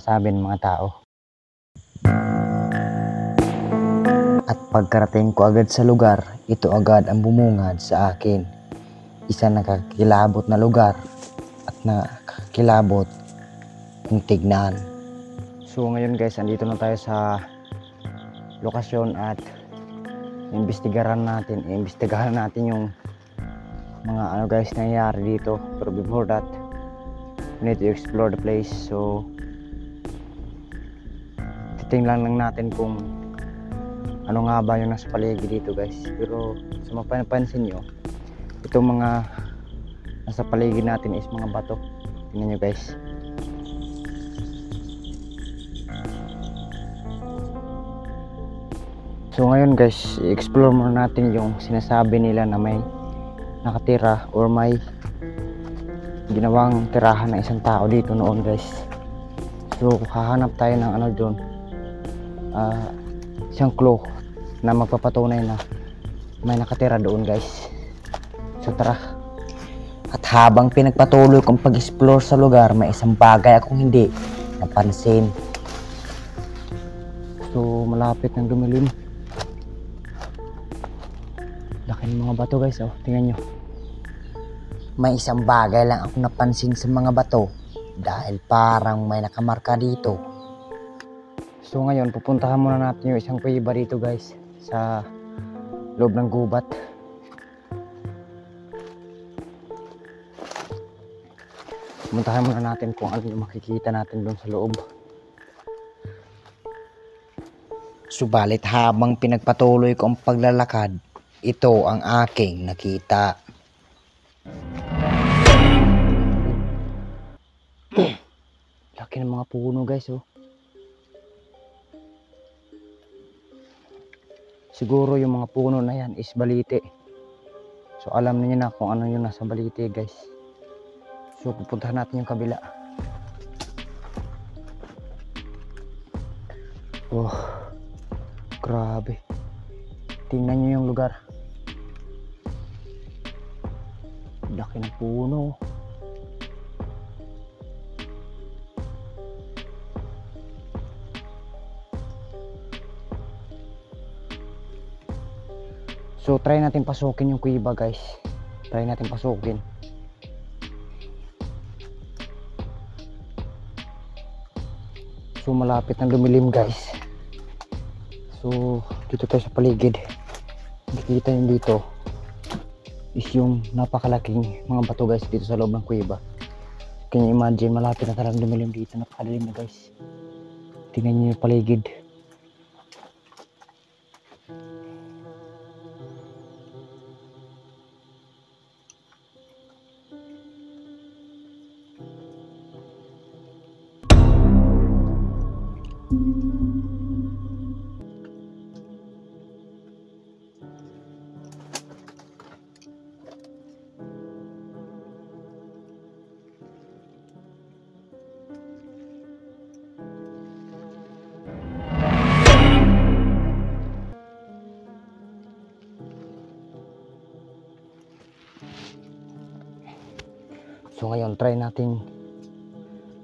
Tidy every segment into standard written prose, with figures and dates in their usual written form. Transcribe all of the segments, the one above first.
sinasabi ng mga tao. At pagkarating ko agad sa lugar, ito agad ang bumungad sa akin. Isang nakakilabot na lugar at nakakilabot kung tignan. So ngayon guys, andito na tayo sa lokasyon at iimbestigahan natin yung mga guys nangyayari dito. Pero before that, we need to explore the place. So titingnan lang natin kung ano nga ba yung nasa paligid dito guys. Pero sa mapapansin nyo, itong mga nasa paligid natin is mga bato. Tingnan nyo guys. So ngayon guys, i-explore muna natin yung sinasabi nila na may nakatira or may ginawang tirahan ng isang tao dito noon guys. So hahanap tayo ng ano doon, isang clue na magpapatunay na may nakatira doon guys. So tara. At habang pinagpatuloy kong pag-explore sa lugar, may isang bagay akong hindi napansin. So malapit ng dumilim. Laki ng mga bato guys, oh, tingnan nyo. May isang bagay lang akong napansin sa mga bato dahil parang may nakamarka dito. So ngayon, pupuntahan muna natin yung isang kuweba dito guys, sa loob ng gubat. Pupuntahan muna natin kung ano yung makikita natin doon sa loob. Subalit habang pinagpatuloy ko ang paglalakad, ito ang aking nakita. Laki ng mga puno guys, oh. Siguro yung mga puno na yan is balite. So alam niyo na kung ano yung nasa balite guys. So pupuntahan natin yung kabila. Oh, grabe. Tingnan nyo yung lugar. Laki ng puno. So try natin pasukin yung kuweba guys. Try natin pasukin. So malapit na lumilim guys. So dito tayo sa paligid. Nakikita nyo dito is yung napakalaking mga bato guys dito sa loob ng kuweba. Can you imagine, malapit na talagang lumilim dito. Napakalilim na guys. Tingnan nyo yung paligid.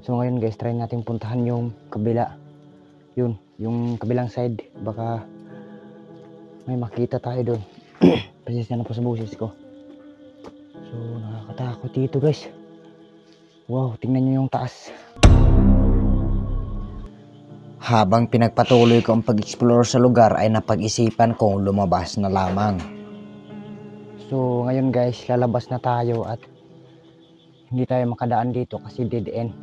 So ngayon guys, try natin puntahan yung kabila. Yun, yung kabilang side. Baka may makita tayo doon. Pasensya na po sa boses ko. So nakakatakot dito guys. Wow, tingnan nyo yung taas. Habang pinagpatuloy ko ang pag-explore sa lugar ay napag-isipan kong lumabas na lamang. So ngayon guys, lalabas na tayo at hindi tayo makadaan dito kasi dead end.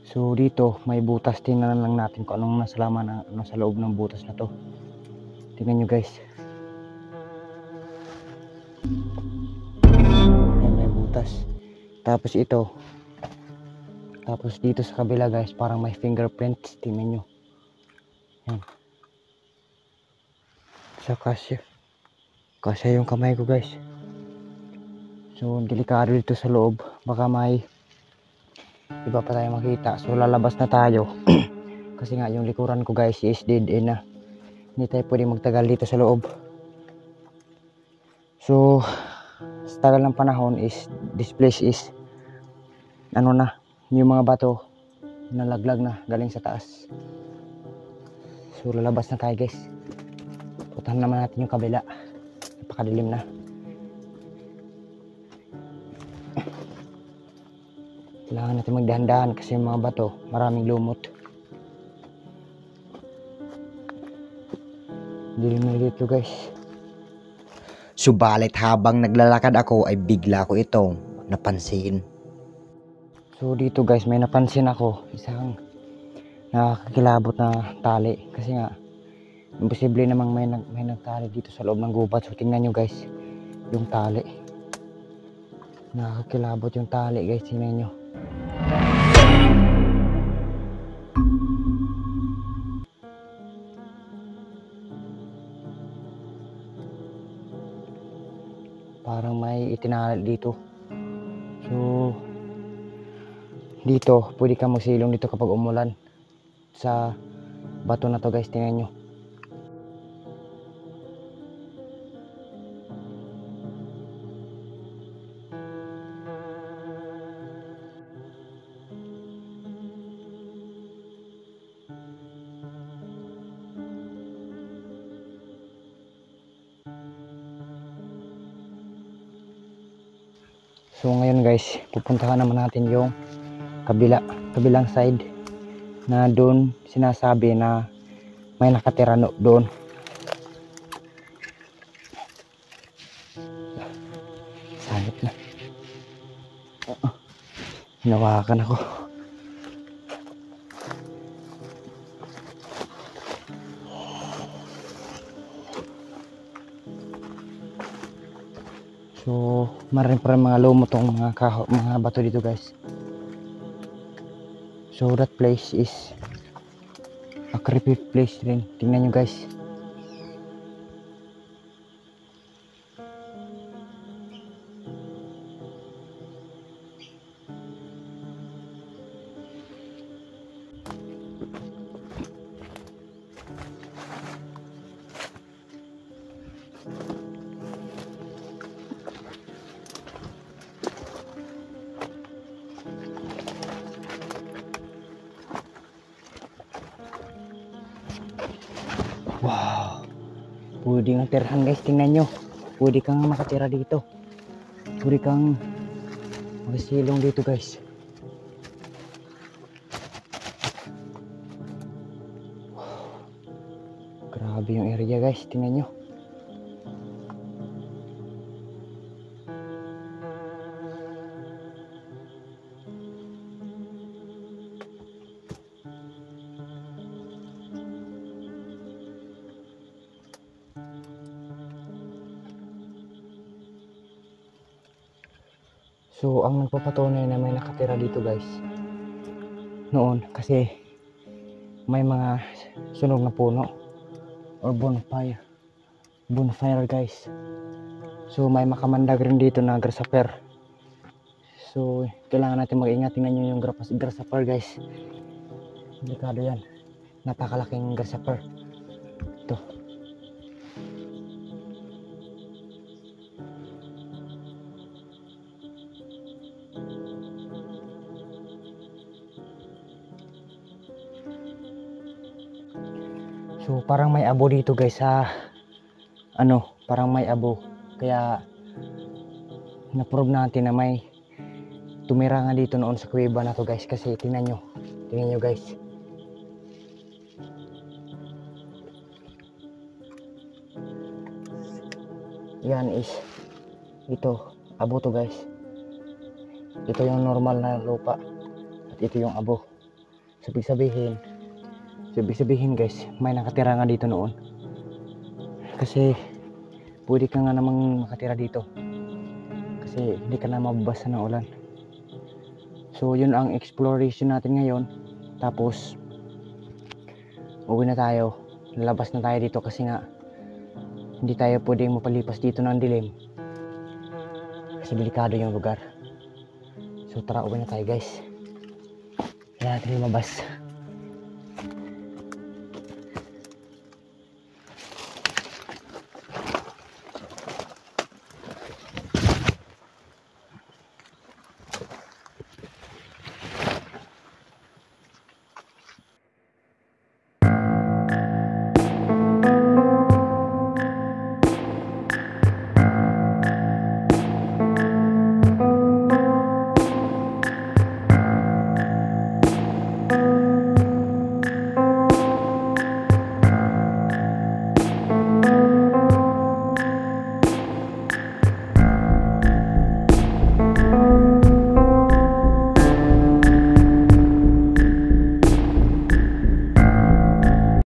So dito may butas, tingnan lang natin kung anong nasa laman sa loob ng butas na to. Tingnan nyo guys. Ayan, may butas. Tapos ito. Tapos dito sa kabila guys, parang may fingerprints. Tingnan nyo. Ayan. Sa kasya yung kamay ko guys. So delikado dito sa loob, baka may iba pa tayo makita. So lalabas na tayo. Kasi nga yung likuran ko guys is dead end na. Hindi tayo pwede magtagal dito sa loob. So sa tagal ng panahon is this place is ano na, yung mga bato nalaglag na galing sa taas. So lalabas na tayo guys. Puntahan naman natin yung kabila. Napakadilim na. Kailangan natin magdahan-dahan kasi yung mga bato maraming lumot. Dilim na dito guys. Subalit habang naglalakad ako ay bigla ko itong napansin. So dito guys may napansin ako isang nakakilabot na tali kasi nga imposible namang may nagtali dito sa loob ng gubat. So tingnan nyo guys yung tali, nakakilabot yung tali guys, tingnan nyo. Parang may itinali dito. So dito pwede ka magsilong dito kapag umulan sa bato na to guys, tingnan nyo. So ngayon guys, pupuntahan naman natin yung kabilang side na doon sinasabi na may nakatira doon. Sanip na. Hinawakan ako. So maraming pa rin mga lumot tong mga bato dito guys. So that place is a creepy place rin. Tingnan nyo guys. Wow, pwede nga tirahan guys, tingnan nyo. Pwede kang makatira dito. Pwede kang magsilong dito guys. Wow. Grabe yung area guys, tingnan nyo. So ang nagpapatunay na may nakatira dito guys noon kasi may mga sunog na puno or bonfire guys. So may makamandag rin dito na grasshopper. So kailangan natin mag-ingat. Tingnan nyo yung grasshopper guys, delikado yan, napakalaking grasshopper ito. So parang may abo dito guys sa parang may abo, kaya na-prove natin na may tumira nga dito noon sa kuweba na to guys. Kasi tingnan nyo guys, yan is ito abo to guys. Ito yung normal na lupa at ito yung abo. So ibig sabihin guys, may nakatira nga dito noon. Kasi pwede ka nga namang makatira dito kasi hindi ka na mababasa ng ulan. So yun ang exploration natin ngayon. Tapos uwi na tayo, lalabas na tayo dito kasi nga hindi tayo pwedeng mapalipas dito ng dilim kasi delikado yung lugar. So tara, uwi na tayo guys, kaya natin lumabas.